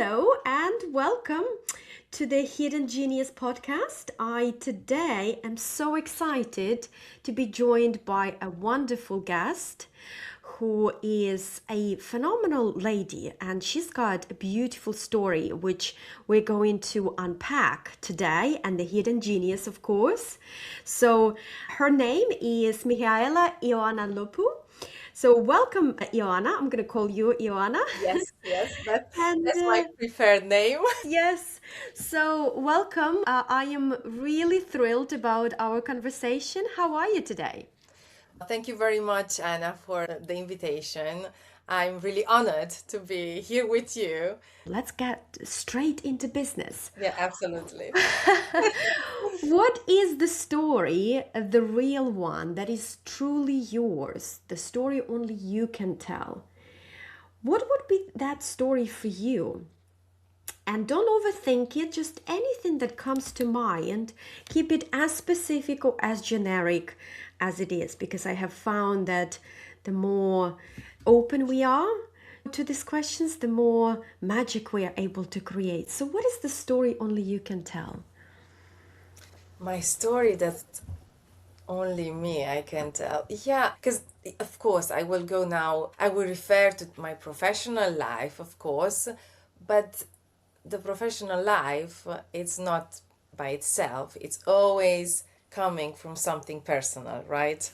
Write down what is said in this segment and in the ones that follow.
Hello and welcome to the Hidden Genius podcast. I today am so excited to be joined by a wonderful guest who is a phenomenal lady, and she's got a beautiful story which we're going to unpack today, and the hidden genius, of course. So her name is Ioana Lupo. So welcome, Ioana. I'm going to call you Ioana. Yes, And that's my preferred name. yes, so welcome. I am really thrilled about our conversation. How are you today? Thank you very much, Anna, for the invitation. I'm really honored to be here with you. Let's get straight into business. Yeah, absolutely. What is the story, the real one, that is truly yours? The story only you can tell. What would be that story for you? And don't overthink it, just anything that comes to mind. Keep it as specific or as generic as it is, because I have found that the more open we are to these questions, the more magic we are able to create. So, what is the story only you can tell? My story that only me I can tell. Yeah, because of course I will go now, I will refer to my professional life, of course, but the professional life, it's not by itself, it's always coming from something personal, right?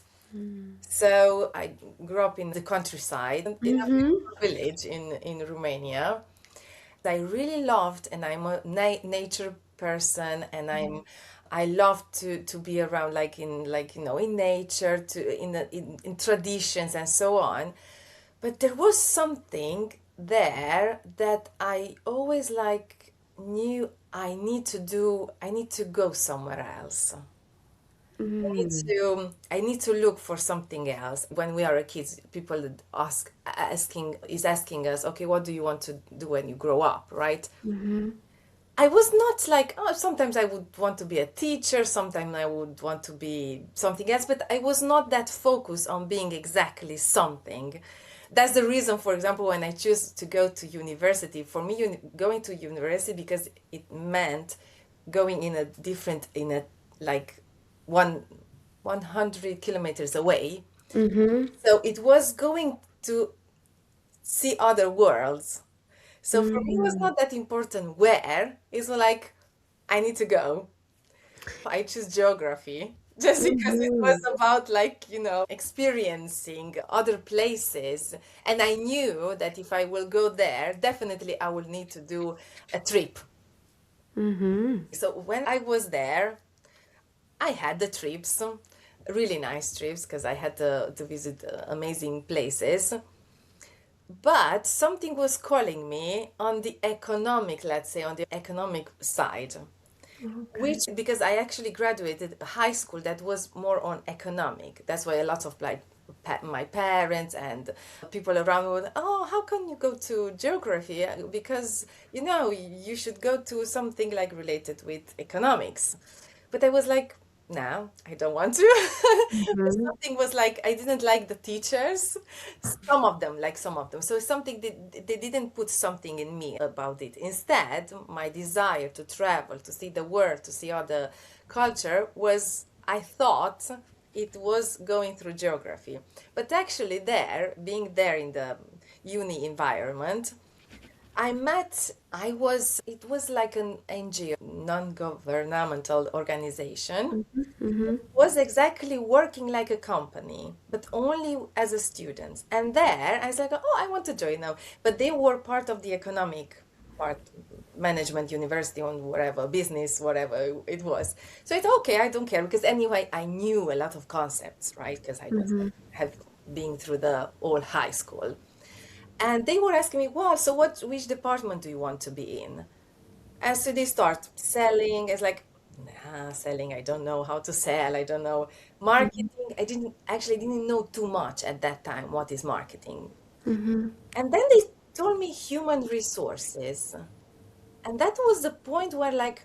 So I grew up in the countryside, in a village in Romania. I really loved, and I'm a nature person, and I love to be around, like in nature, in traditions and so on. But there was something there that I always like knew I need to go somewhere else. I need to look for something else. When we are a kids, people that asking us, okay, what do you want to do when you grow up, right? I was not like, oh, sometimes I would want to be a teacher, sometimes I would want to be something else, but I was not that focused on being exactly something. That's the reason, for example, when I choose to go to university, for me, going to university, because it meant going in a like one 100 kilometers away. So it was going to see other worlds. So for me, it was not that important where. It's like, I need to go. I choose geography just because it was about, like, experiencing other places. And I knew that if I will go there, definitely I will need to do a trip. So when I was there, I had the trips, really nice trips, because I had to visit amazing places. But something was calling me on the economic, let's say, on the economic side, Okay. which, because I actually graduated high school that was more on economic. That's why a lot of, like, my parents and people around me were, oh, how can you go to geography? Because, you should go to something like related with economics. But I was like, no, I don't want to. Something was like, I didn't like the teachers, some of them. So something they didn't put something in me about it. Instead, my desire to travel, to see the world, to see other culture was, I thought it was going through geography. But actually, being there in the uni environment, it was like an NGO, non-governmental organization, was exactly working like a company, but only as a student. And there, I was like, oh, I want to join now. But they were part of the economic part, management university, on whatever, business, whatever it was. So it's okay, I don't care, because anyway, I knew a lot of concepts, right? Because I was have been through the all high school. And they were asking me, well, so which department do you want to be in? And so they start selling. It's like, nah, selling, I don't know how to sell. I don't know. Marketing, I didn't know too much at that time what is marketing. And then they told me human resources. And that was the point where, like,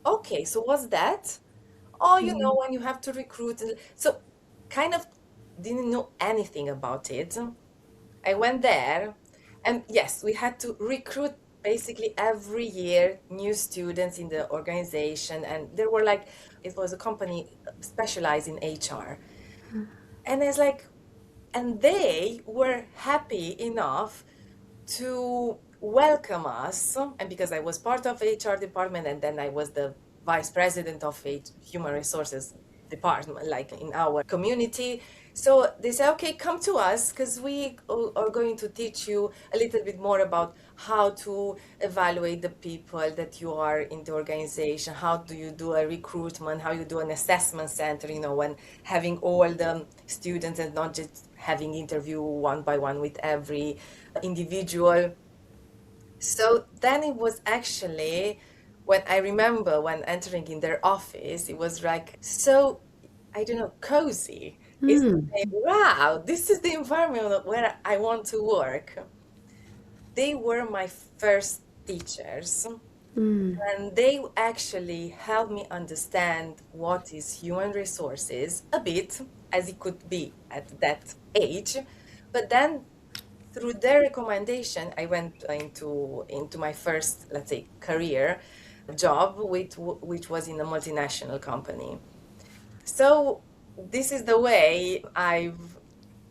okay, so what's that? Oh, when you have to recruit. So kind of didn't know anything about it. I went there, and yes, we had to recruit basically every year new students in the organization, and there were like, it was a company specialized in HR. And it's like, and they were happy enough to welcome us. And because I was part of HR department, and then I was the vice president of human resources department, like in our community. So they say, okay, come to us, because we are going to teach you a little bit more about how to evaluate the people that you are in the organization, how do you do a recruitment, how you do an assessment center, when having all the students and not just having interview one by one with every individual. So then it was actually, when I remember when entering in their office, it was like so, I don't know, cozy. It's like, wow, this is the environment where I want to work. They were my first teachers, and they actually helped me understand what is human resources a bit, as it could be at that age. But then through their recommendation, I went into my first, let's say, career job, which was in a multinational company. So this is the way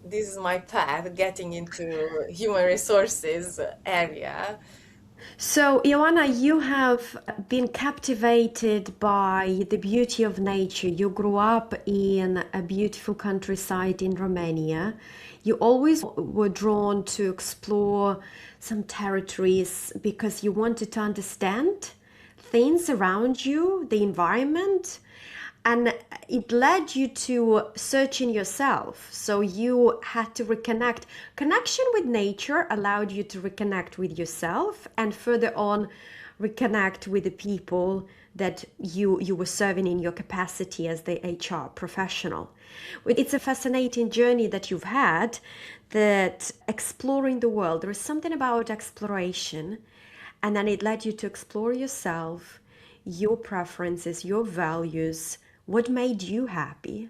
this is my path getting into human resources area. So, Ioana, you have been captivated by the beauty of nature. You grew up in a beautiful countryside in Romania. You always were drawn to explore some territories because you wanted to understand things around you, the environment, and it led you to searching yourself. So you had to reconnect. Connection with nature allowed you to reconnect with yourself, and further on reconnect with the people that you were serving in your capacity as the HR professional. It's a fascinating journey that you've had, that exploring the world. There is something about exploration, and then it led you to explore yourself, your preferences, your values, what made you happy,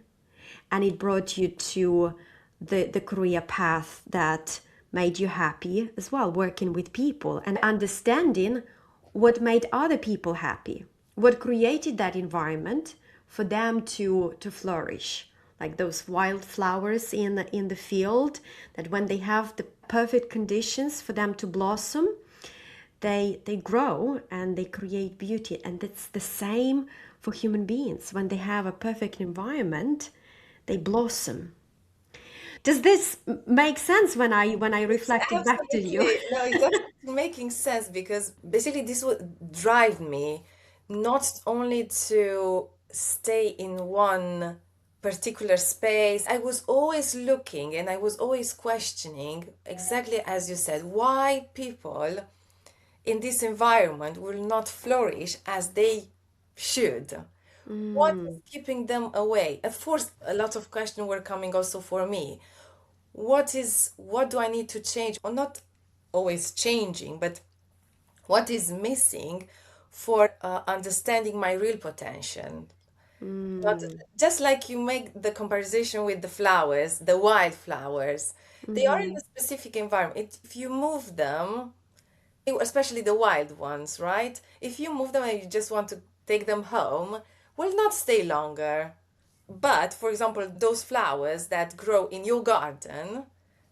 and it brought you to the career path that made you happy as well, working with people and understanding what made other people happy, what created that environment for them to flourish, like those wildflowers in the field, that when they have the perfect conditions for them to blossom, they grow and they create beauty. And it's the same for human beings. When they have a perfect environment, they blossom. Does this make sense when I It's reflected back to you? absolutely, no, it's absolutely making sense, because basically this would drive me not only to stay in one particular space. I was always looking and I was always questioning, exactly as you said, why people in this environment will not flourish as they should. What is keeping them away? Of course, a lot of questions were coming also for me. What do I need to change, or not always changing, but what is missing for understanding my real potential? Not just like you make the comparison with the flowers, the wildflowers. They are in a specific environment. If you move them, especially the wild ones, right? If you move them and you just want to take them home, will not stay longer. But for example, those flowers that grow in your garden,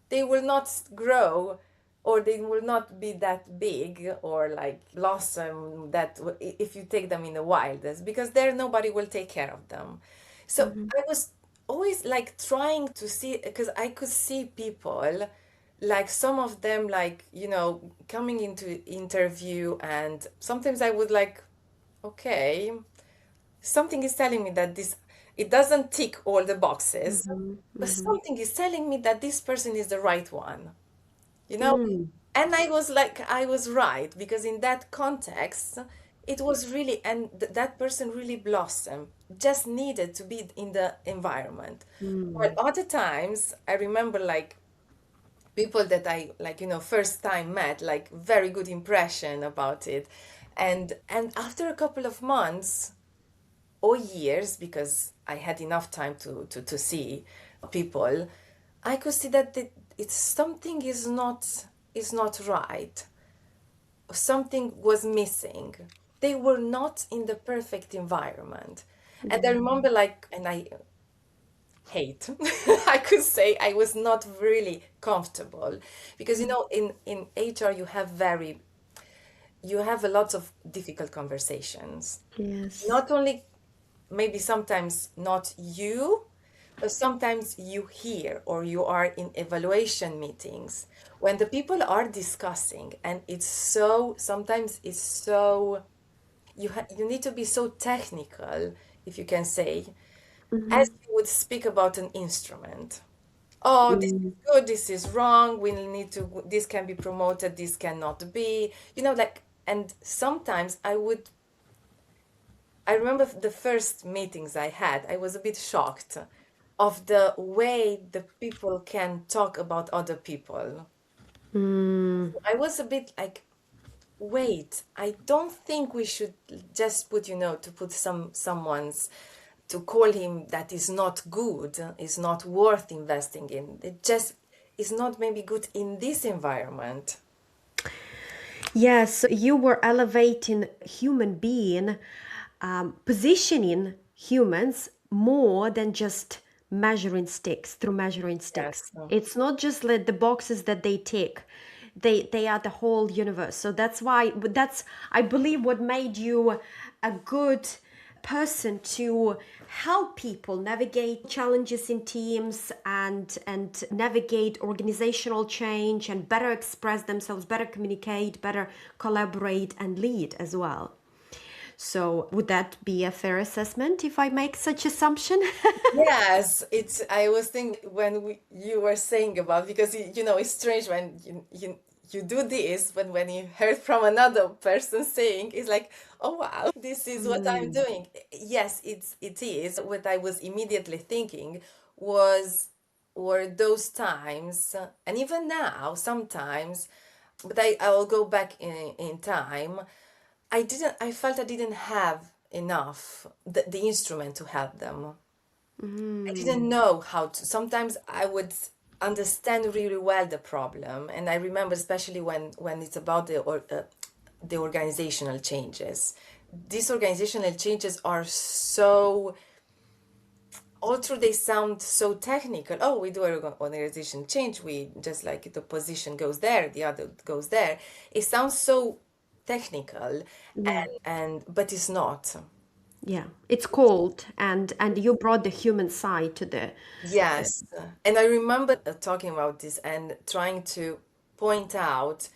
they will not grow, or they will not be that big or like blossom that if you take them in the wildest, because there nobody will take care of them. So I was always like trying to see, because I could see people, like some of them, like coming into interview, and sometimes I would like, okay, something is telling me that this, it doesn't tick all the boxes, but something is telling me that this person is the right one, you know and I was like, I was right, because in that context it was really, and that person really blossomed, just needed to be in the environment. But other times I remember, like people that I, like first time met, like very good impression about it, and after a couple of months or years, because I had enough time to see people, I could see that it's something is not right. something was missing. They were not in the perfect environment. And I Yeah. remember like, and I hate, I could say I was not really comfortable because, in HR, you have a lot of difficult conversations. Yes. Not only, maybe sometimes not you, but sometimes you hear or you are in evaluation meetings when the people are discussing, and sometimes it's so, you need to be so technical, if you can say, as you would speak about an instrument. Oh, this is Mm. good, this is wrong, we need to, this can be promoted, this cannot be, like, and sometimes I remember the first meetings I had, I was a bit shocked of the way the people can talk about other people. Mm. I was a bit like, wait, I don't think we should just put, to put someone's, to call him that is not good, is not worth investing in. It just is not maybe good in this environment. Yes, you were elevating human being, positioning humans more than just measuring sticks through measuring sticks. Yes. It's not just like the boxes that they tick. They are the whole universe. So that's why that's I believe what made you a good person to help people navigate challenges in teams and navigate organizational change and better express themselves, better communicate, better collaborate and lead as well. So would that be a fair assessment if I make such assumption? Yes, I was thinking when you were saying about, because it's strange when you do this, but when you heard from another person saying, it's like, oh wow, this is what I'm Mm, doing. Yes, it is. What I was immediately thinking was were those times, and even now sometimes, but I will go back in time. I felt I didn't have enough the instrument to help them. I didn't mm, know how to. Sometimes I would understand really well the problem, and I remember especially when it's about the organizational changes. These organizational changes are so, although they sound so technical. Oh, we do an organization change. We just like the position goes there, the other goes there. It sounds so technical, yeah. and but it's not. Yeah. It's cold and you brought the human side to the Yes. And I remember talking about this and trying to point out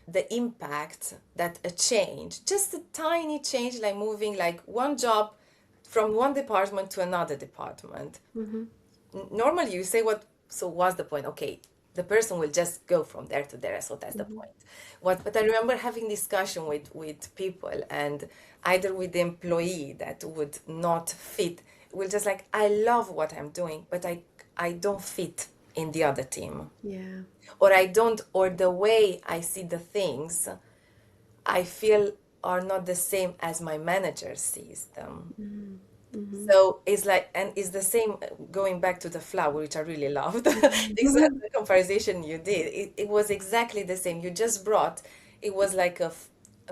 the impact that a change, just a tiny change, like moving like one job from one department to another department. Mhm. Normally you say, what, so what's the point? Okay, the person will just go from there to there, so that's the Mhm. point. But I remember having discussion with people, and either with the employee that would not fit, will just like, I love what I'm doing, but I don't fit in the other team, Yeah. or I don't, or the way I see the things, I feel are not the same as my manager sees them. Mhm. Mhm. So it's like, and it's the same, going back to the flower, which I really loved. Exactly Mhm. the conversation you did. It was exactly the same. You just brought, it was like a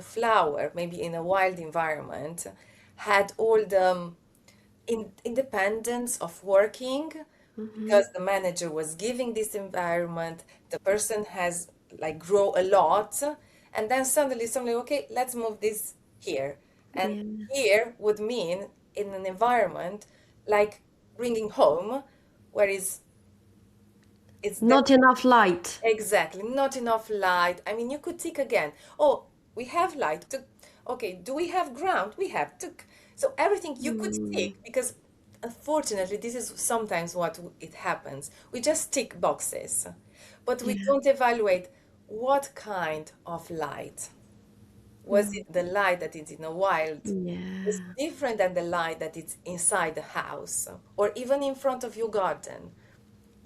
flower, maybe in a wild environment, had all the independence of working Mhm. because the manager was giving this environment. The person has like grow a lot, and then suddenly, okay, let's move this here. And Yeah. here would mean in an environment like bringing home, where it's that Not enough light. exactly not enough light. I mean, you could tick again. Oh, we have light. Tick. Okay, do we have ground? We have tick. So everything you could Mm. tick, because unfortunately this is sometimes what it happens. We just tick boxes, but we Yeah. don't evaluate what kind of light. Was Mm. it the light that is in a wild is Yeah. different than the light that is inside the house or even in front of your garden?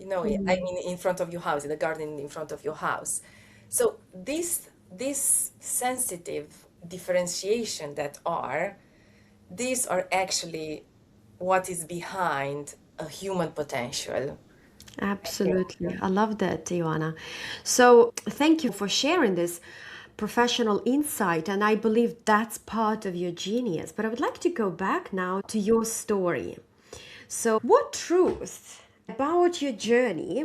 I Mm. mean, in front of your house, in the garden in front of your house. So this sensitive differentiation that are these are actually what is behind a human potential. I think. Absolutely. I love that, Ioana. So thank you for sharing this. professional insight, and I believe that's part of your genius. But I would like to go back now to your story. So, what truth about your journey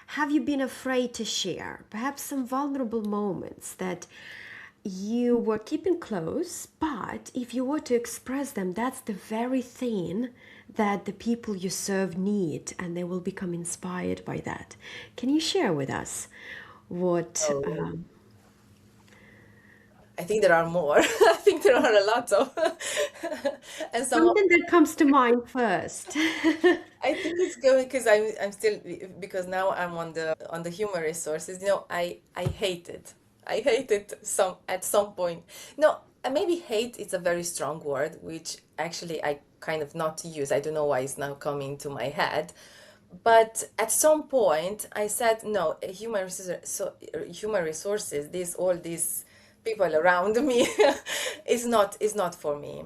have you been afraid to share? Perhaps some vulnerable moments that you were keeping close, but if you were to express them, that's the very thing that the people you serve need, and they will become inspired by that. Can you share with us what? Oh, I think there are more. I think there are a lot of, and some of Something that comes to mind first. I think it's going because I'm still because now I'm on the human resources. I hate it. I hate it some at some point. No, maybe hate is a very strong word, which actually I kind of not use. I don't know why it's now coming to my head. But at some point, I said, no, human resources, all these people around me, is not for me.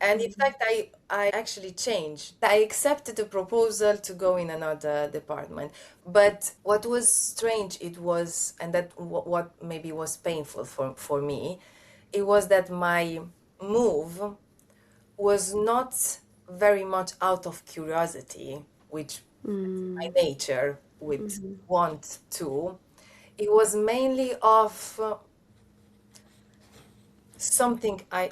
And in fact, I actually changed. I accepted the proposal to go in another department. But what was strange, it was, and that what maybe was painful for me, it was that my move was not very much out of curiosity, which my nature would want to. It was mainly of something I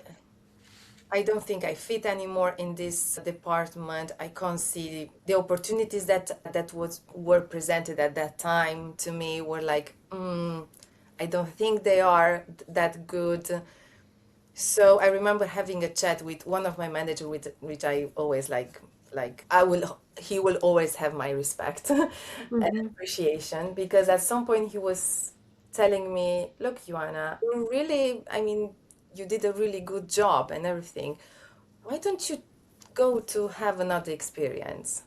don't think I fit anymore in this department. I can't see the opportunities that were presented at that time to me were like, I don't think they are that good. So I remember having a chat with one of my managers, with which I always like he will always have my respect and appreciation, because at some point he was telling me, look, Ioana, you really, I mean, you did a really good job and everything. Why don't you go to have another experience?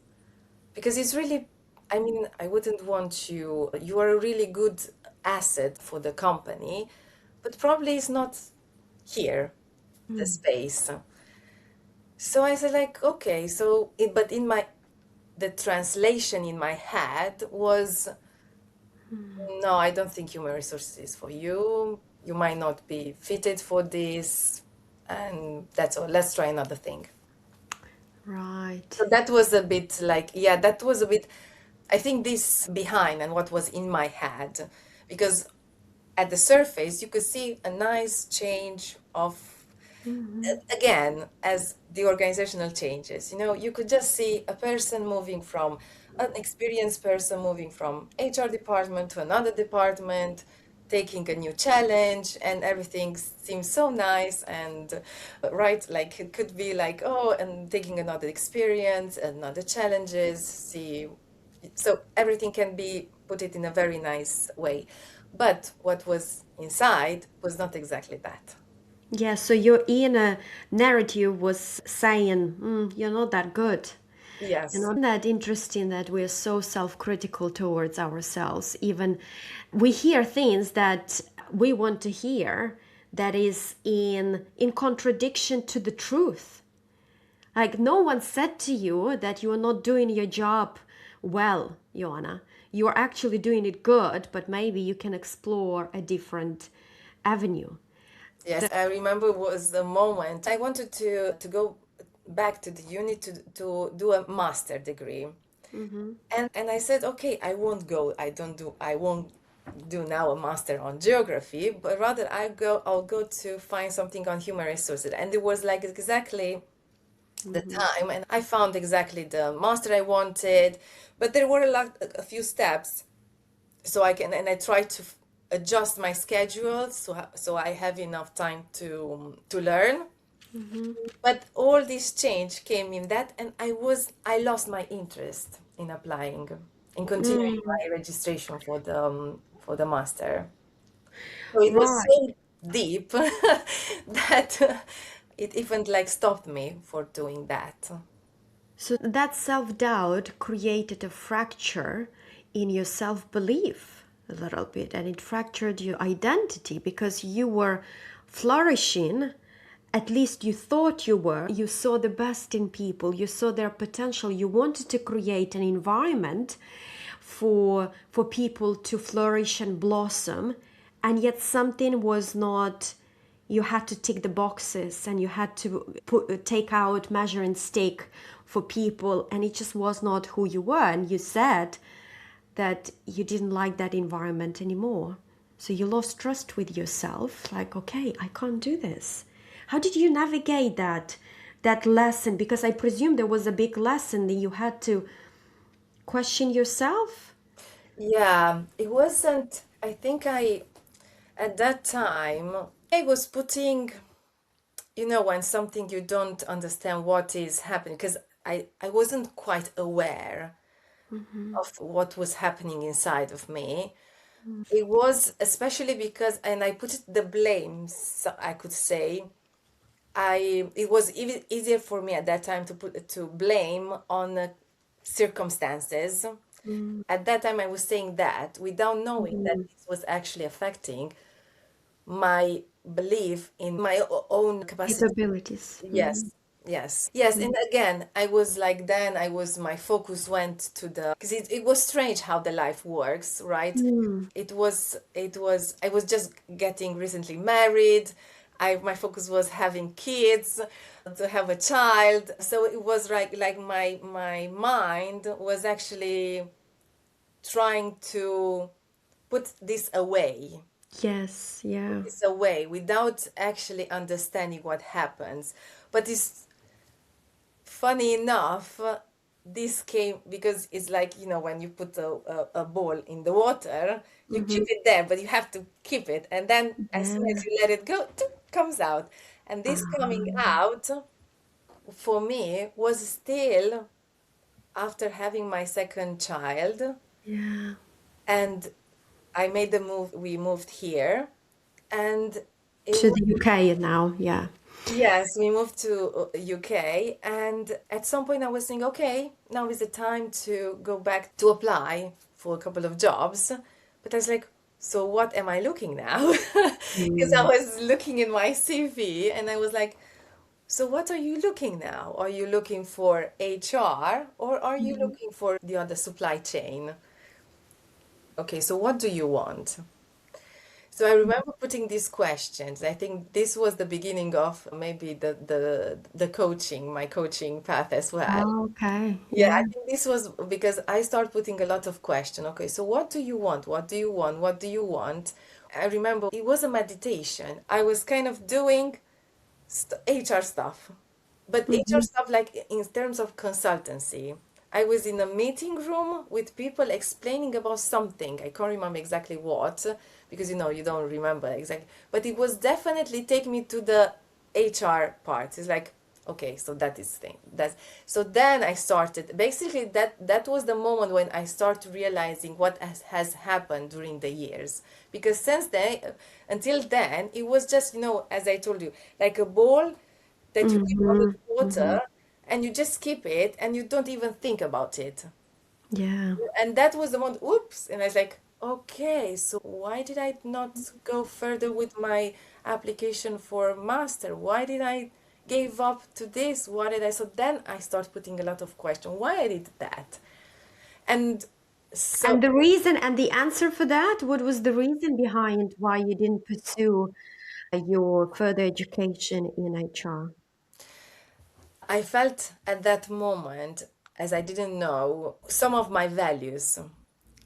Because it's really, I mean, I wouldn't want you are a really good asset for the company, but probably it's not here, the space. So I said like, okay, but the translation in my head was, no, I don't think human resources is for you. You might not be fitted for this, and that's all. Let's try another thing. Right. So that was a bit like, yeah, that was a bit, I think this behind and what was in my head, because at the surface you could see a nice change of, again, as the organizational changes, you could just see a person moving from an experienced person moving from HR department to another department, taking a new challenge, and everything seems so nice and right, like it could be like, oh, and taking another experience, another challenges, see, so everything can be put it in a very nice way. But what was inside was not exactly that. Yeah, so your inner narrative was saying, you're not that good. Yes. That interesting that we're so self-critical towards ourselves. Even we hear things that we want to hear that is in contradiction to the truth. Like no one said to you that you are not doing your job well, Ioana. You are actually doing it good, but maybe you can explore a different avenue. Yes, I remember was the moment I wanted to go back to the uni to do a master degree. And I said, okay, I won't do now a master on geography, but rather I'll go to find something on human resources. And it was like exactly the time, and I found exactly the master I wanted, but there were a few steps, so I tried to adjust my schedule so I have enough time to learn. But all this change came in that, and I lost my interest in applying, in continuing my registration for the master. So it was Right. so deep that it even like stopped me for doing that. So that self doubt created a fracture in your self belief a little bit, and it fractured your identity because you were flourishing. At least you thought you were. You saw the best in people, you saw their potential, you wanted to create an environment for people to flourish and blossom, and yet something was not, you had to tick the boxes and you had to take out, measure and stick for people, and it just was not who you were. And you said that you didn't like that environment anymore. So you lost trust with yourself, like, okay, I can't do this. How did you navigate that lesson? Because I presume there was a big lesson that you had to question yourself. Yeah, it wasn't, I think at that time, I was putting, when something you don't understand what is happening, because I wasn't quite aware of what was happening inside of me. It was especially because, and I put the blame, so I could say, it was even easier for me at that time to blame on circumstances. At that time, I was saying that without knowing that this was actually affecting my belief in my own capacity. Capabilities. Yes, yes. And again, I was like, then my focus went to because it was strange how the life works, right? I was just getting recently married. My focus was having kids, to have a child. So it was like my mind was actually trying to put this away, Yes, yeah. without actually understanding what happens. But it's funny enough, this came because it's like, when you put a ball in the water, you keep it there, but you have to keep it. And then as soon as Yeah. you let it go, it comes out. And this coming out for me was still after having my second child. Yeah. And I made the move, we moved here. And it To was, the UK now, yeah. yes, we moved to UK. And at some point I was thinking, okay, now is the time to go back to apply for a couple of jobs. But I was like, so what am I looking now? Because I Mm. was looking in my CV and I was like, so what are you looking now? Are you looking for HR or are you looking for the other supply chain? Okay, so what do you want? So I remember putting these questions. I think this was the beginning of maybe the coaching, my coaching path as well. Oh, okay, Yeah, yeah. I think this was because I started putting a lot of question. Okay, so what do you want? What do you want? What do you want? I remember it was a meditation. I was kind of doing HR stuff, but HR Hmm. stuff like in terms of consultancy. I was in a meeting room with people explaining about something. I can't remember exactly what because you don't remember exactly. But it was definitely take me to the HR part. It's like, okay, so that is thing. That's so then I started basically that was the moment when I started realizing what has happened during the years. Because since then until then it was just, as I told you, like a ball that you keep under Hmm. the water Hmm. and you just keep it and you don't even think about it. Yeah. And that was the moment, oops, and I was like, okay, so why did I not go further with my application for master? Why did I give up to this? Why did I? So then I start putting a lot of questions. Why I did that? And so And the reason and the answer for that, what was the reason behind why you didn't pursue your further education in HR? I felt at that moment, as I didn't know some of my values.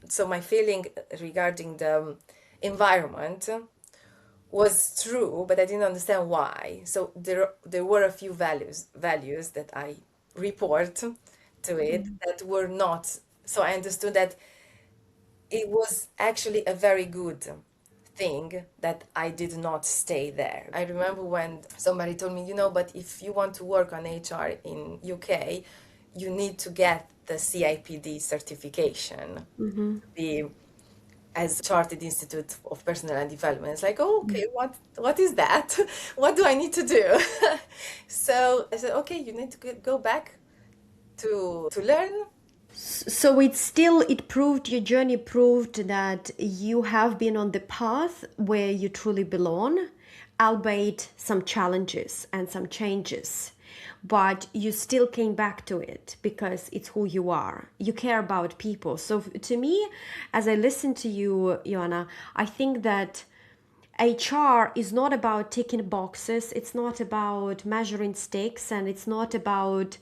So my feeling regarding the environment was true, but I didn't understand why. So there were a few values that I report to it that were not. So I understood that it was actually a very good thing that I did not stay there. I remember when somebody told me, but if you want to work on HR in UK, you need to get the CIPD certification, Hmm. be as Chartered Institute of Personal and Development. It's like, oh, okay, what is that? What do I need to do? So I said, okay, you need to go back to learn. So it proved, your journey proved that you have been on the path where you truly belong, albeit some challenges and some changes. But you still came back to it because it's who you are. You care about people. So to me, as I listen to you, Ioana, I think that HR is not about ticking boxes, it's not about measuring sticks, and it's not about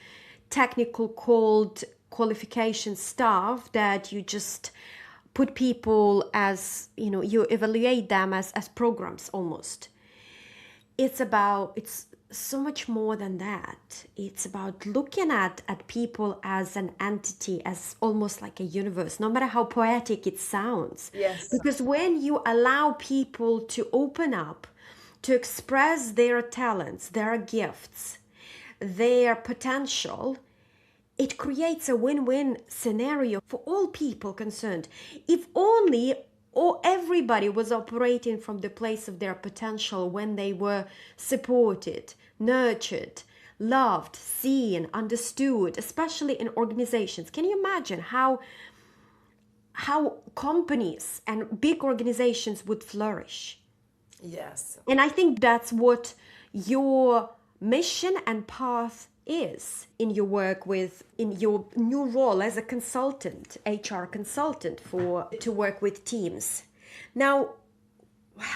technical cold qualification stuff that you just put people as, you evaluate them as programs almost. It's so much more than that. It's about looking at people as an entity, as almost like a universe, no matter how poetic it sounds. Yes. Because when you allow people to open up, to express their talents, their gifts, their potential, it creates a win-win scenario for all people concerned. If only or everybody was operating from the place of their potential when they were supported, nurtured, loved, seen, understood, especially in organizations. Can you imagine how companies and big organizations would flourish? Yes. And I think that's what your mission and path is in your work in your new role as a consultant, HR consultant to work with teams. Now,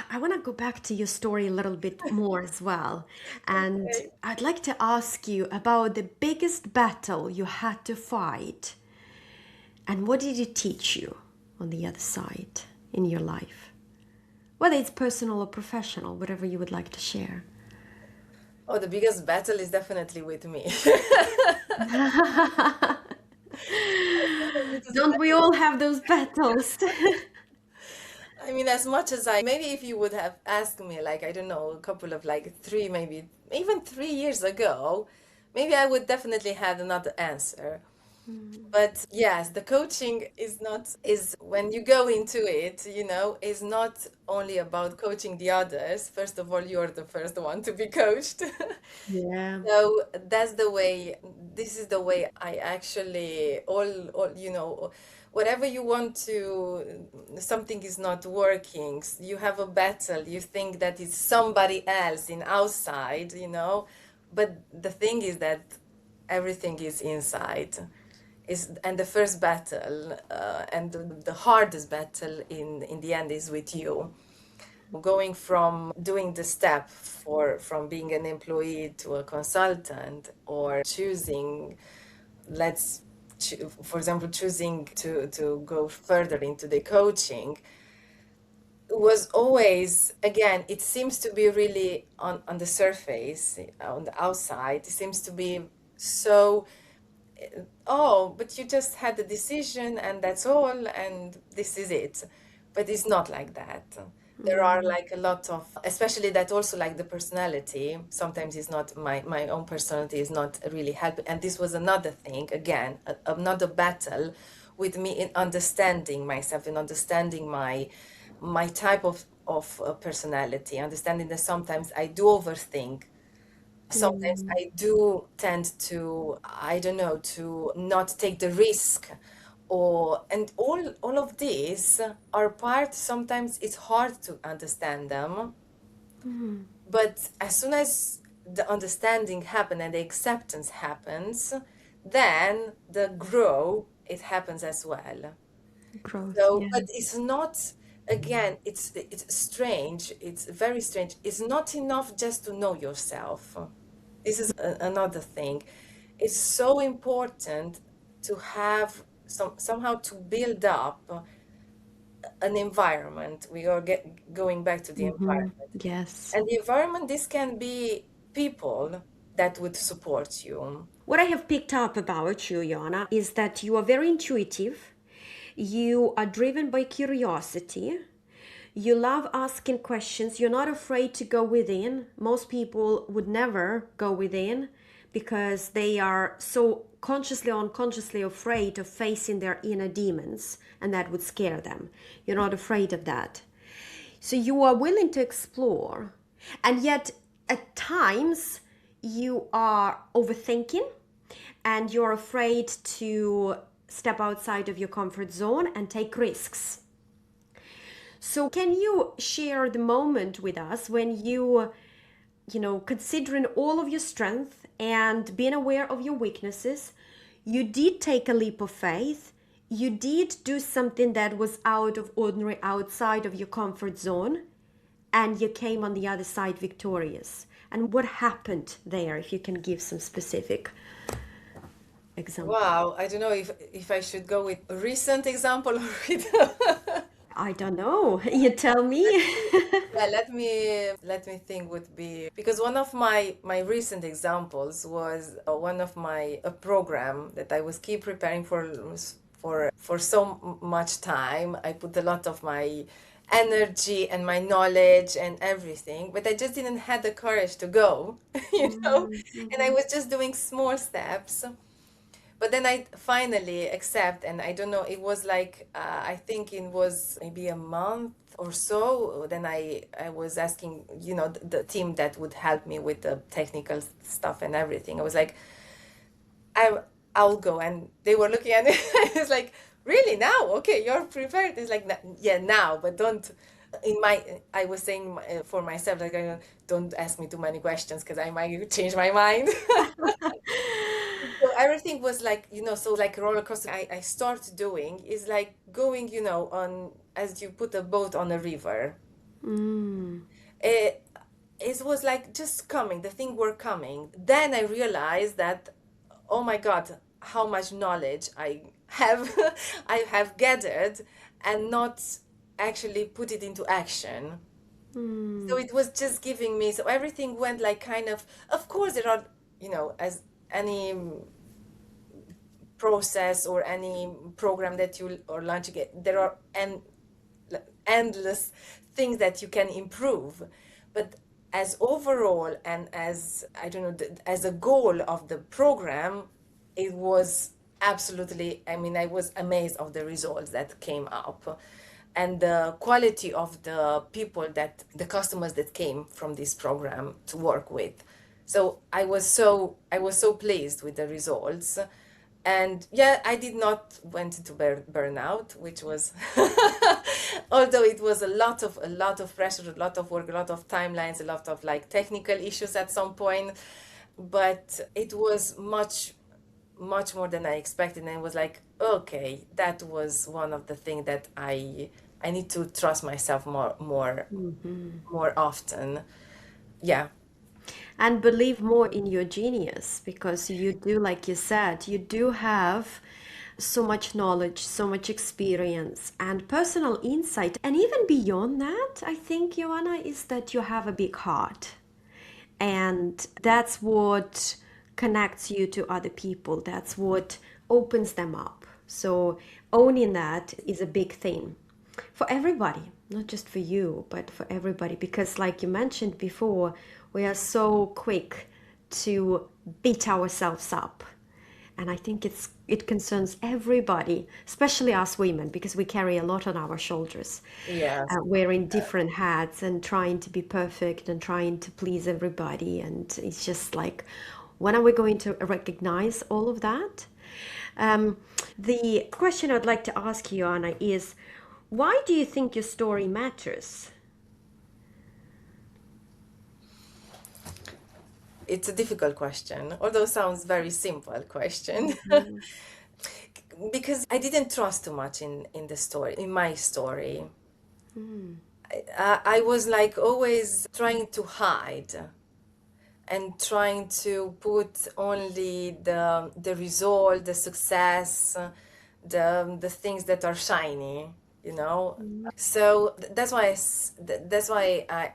I want to go back to your story a little bit more as well. And Okay. I'd like to ask you about the biggest battle you had to fight. And what did it teach you on the other side in your life? Whether it's personal or professional, whatever you would like to share. Oh, the biggest battle is definitely with me. Don't we all have those battles? I mean, as much as maybe if you would have asked me, like, I don't know, a couple of like three, maybe even 3 years ago, maybe I would definitely had another answer. But yes, the coaching is when you go into it, is not only about coaching the others. First of all, you're the first one to be coached. Yeah. So that's the way, this is the way I actually, whatever you want to, something is not working, you have a battle, you think that it's somebody else in outside, but the thing is that everything is inside. And the first battle, and the hardest battle in the end is with you. Going from doing the step from being an employee to a consultant, or choosing, for example, choosing to go further into the coaching, was always, again, it seems to be really on the surface, on the outside, it seems to be so, oh, but you just had a decision and that's all, and this is it. But it's not like that. There are like a lot of, especially that also like the personality, sometimes is not, my own personality is not really helping. And this was another thing, again, another battle with me in understanding myself, in understanding my type of personality, understanding that sometimes I do overthink. Sometimes Mm. I do tend to, I don't know, to not take the risk, and all of these are part, sometimes it's hard to understand them, but as soon as the understanding happens and the acceptance happens, then the grow, it happens as well. Growth, So, yeah. but it's not, again, it's strange. It's very strange. It's not enough just to know yourself. This is another thing. It's so important to have somehow to build up an environment. We are going back to the environment. Yes. And the environment, this can be people that would support you. What I have picked up about you, Yana, is that you are very intuitive. You are driven by curiosity. You love asking questions. You're not afraid to go within. Most people would never go within because they are so consciously or unconsciously afraid of facing their inner demons, and that would scare them. You're not afraid of that. So you are willing to explore, and yet at times you are overthinking and you're afraid to step outside of your comfort zone and take risks. So can you share the moment with us when considering all of your strength and being aware of your weaknesses, you did take a leap of faith, you did do something that was out of ordinary, outside of your comfort zone, and you came on the other side victorious. And what happened there, if you can give some specific example? Wow, I don't know if I should go with a recent example or with I don't know. You tell me. yeah, let me think would be because one of my recent examples was one of my a program that I was keep preparing for so much time. I put a lot of my energy and my knowledge and everything, but I just didn't have the courage to go, and I Mhm. was just doing small steps. But then I finally accept, and I don't know, it was like, I think it was maybe a month or so. Then I was asking, the team that would help me with the technical stuff and everything. I was like, I, I'll go. And they were looking at me. It's like, really now? Okay, you're prepared. It's like, yeah, now, but don't. I was saying for myself, like, don't ask me too many questions because I might change my mind. So everything was like, so like a roller coaster. I start doing is like going, on as you put a boat on a river. Mm. It, it was like just coming, the thing were coming. Then I realized that, oh my God, how much knowledge I have, I have gathered and not actually put it into action. So Mm. it was just giving me, so everything went like of course there are, as any process or any program that you or launch again, there are endless things that you can improve, but as overall and as I don't know as a goal of the program, it was absolutely, I mean, I was amazed of the results that came up and the quality of the people, that the customers that came from this program to work with. So I was so pleased with the results. And yeah, I did not went into burnout, which was although it was a lot of pressure, a lot of work, a lot of timelines, a lot of like technical issues at some point, but it was much more than I expected. And it was like, okay, that was one of the things that I need to trust myself Mhm. more often. Yeah. And believe more in your genius because you do, like you said, you do have so much knowledge, so much experience, and personal insight. And even beyond that, I think, Joanna, is that you have a big heart. And that's what connects you to other people, that's what opens them up. So, owning that is a big thing for everybody, not just for you, but for everybody. Because, like you mentioned before, we are so quick to beat ourselves up. And I think it concerns everybody, especially us women, because we carry a lot on our shoulders, Yes. wearing different hats and trying to be perfect and trying to please everybody. And it's just like, when are we going to recognize all of that? Um, the question I'd like to ask you, Anna, is why do you think your story matters? It's a difficult question, although sounds very simple question. Mhm. Because I didn't trust too much in the story, in my story. Mm. I was like always trying to hide and trying to put only the result, the success, the things that are shiny, you know. So that's why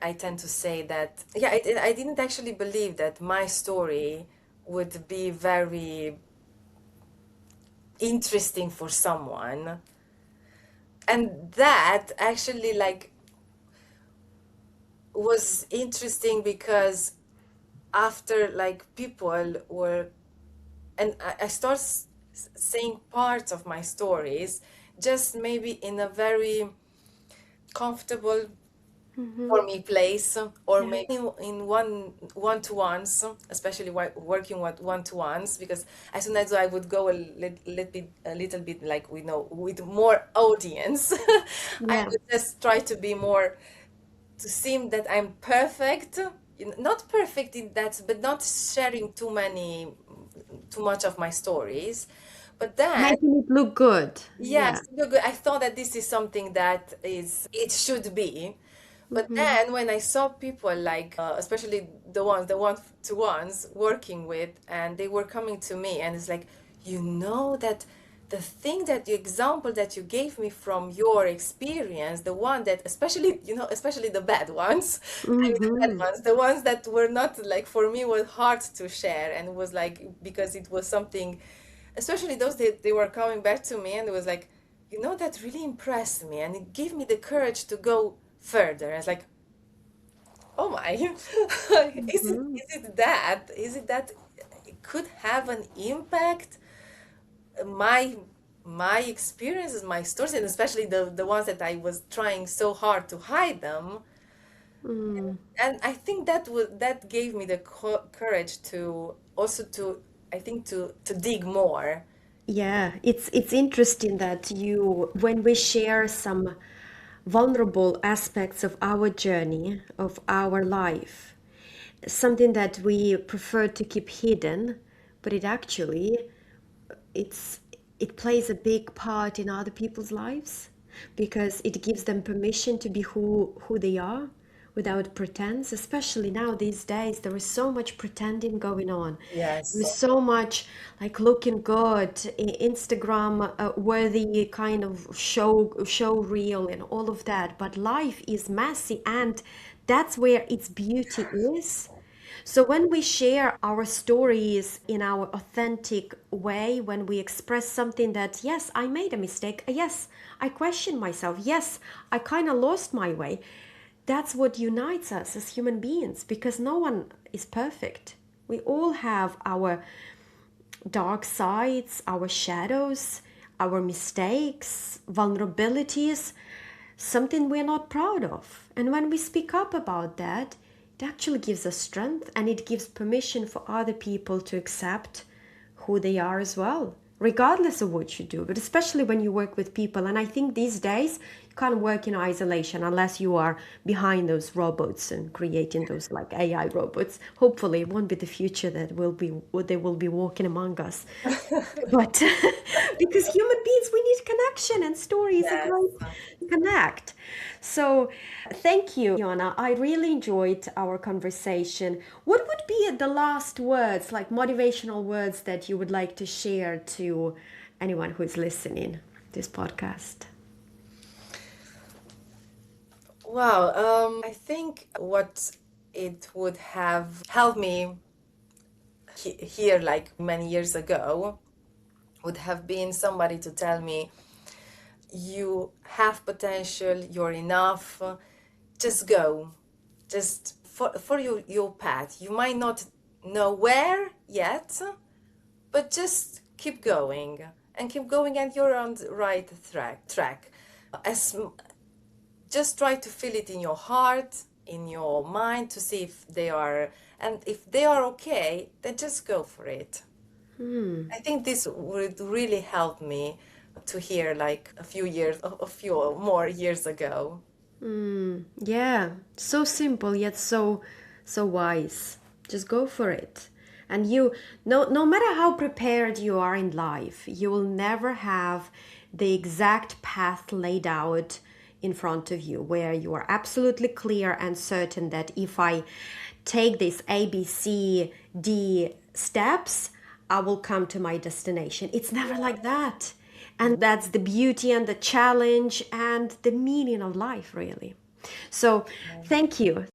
I tend to say that, yeah, I didn't actually believe that my story would be very interesting for someone, and that actually like was interesting because after like people were, and I start saying parts of my stories just maybe in a very comfortable Mhm. for me place, or Yeah. maybe in one-to-ones, especially working with one-to-ones, because as soon as I would go a little bit like we know with more audience, I Yeah. would just try to be more, to seem that I'm perfect, not perfect in that, but not sharing too much of my stories. But then, Making it look good. yes, Yeah. look, I thought that this is something that is it should be, But then when I saw people like, especially the one-to-ones working with, and they were coming to me, and it's like, that the thing that the example that you gave me from your experience, the one that, especially, especially the bad ones, I mean, the bad Mm-hmm. ones, the ones that were not like, for me, was hard to share, and it was like, because it was something, especially those that they were coming back to me, and it was like, that really impressed me, and it gave me the courage to go further. It's like, oh my, Mm-hmm. is it that it could have an impact? My my experiences, my stories, and especially the ones that I was trying so hard to hide them. Mm. And I think that gave me the courage to also to, I think, to dig more. Yeah, it's interesting that you when we share some vulnerable aspects of our journey, of our life, something that we prefer to keep hidden, but it's it plays a big part in other people's lives because it gives them permission to be who they are without pretense. Especially now these days there is so much pretending going on. There's Yes. so much like looking good, Instagram worthy kind of show reel and all of that, but life is messy, and that's where its beauty is. So when we share our stories in our authentic way, when we express something that, yes, I made a mistake, yes, I questioned myself, yes, I kind of lost my way, that's what unites us as human beings because no one is perfect. We all have our dark sides, our shadows, our mistakes, vulnerabilities, something we're not proud of. And when we speak up about that, it actually gives us strength and it gives permission for other people to accept who they are as well, regardless of what you do, but especially when you work with people. And I think these days you can't work in isolation unless you are behind those robots and creating those like AI robots. Hopefully, it won't be the future that they will be walking among us. But because human beings, we need connection, and story is a Yes. great connect. So, thank you, Ioana. I really enjoyed our conversation. What would be the last words, like motivational words, that you would like to share to anyone who is listening to this podcast? Wow. I think what it would have helped me here, like many years ago, would have been somebody to tell me, you have potential, you're enough, just go, just for your path. You might not know where yet, but just keep going and keep going, and you're on the right track. As Just try to feel it in your heart, in your mind, to see if they are, and if they are okay, then just go for it. I think this would really help me to hear like a few more years ago. Yeah, so simple yet so wise. Just go for it. And you no matter how prepared you are in life, you will never have the exact path laid out in front of you where you are absolutely clear and certain that if I take this A B C D steps, I will come to my destination. It's never like that. And that's the beauty and the challenge and the meaning of life, really. So, thank you.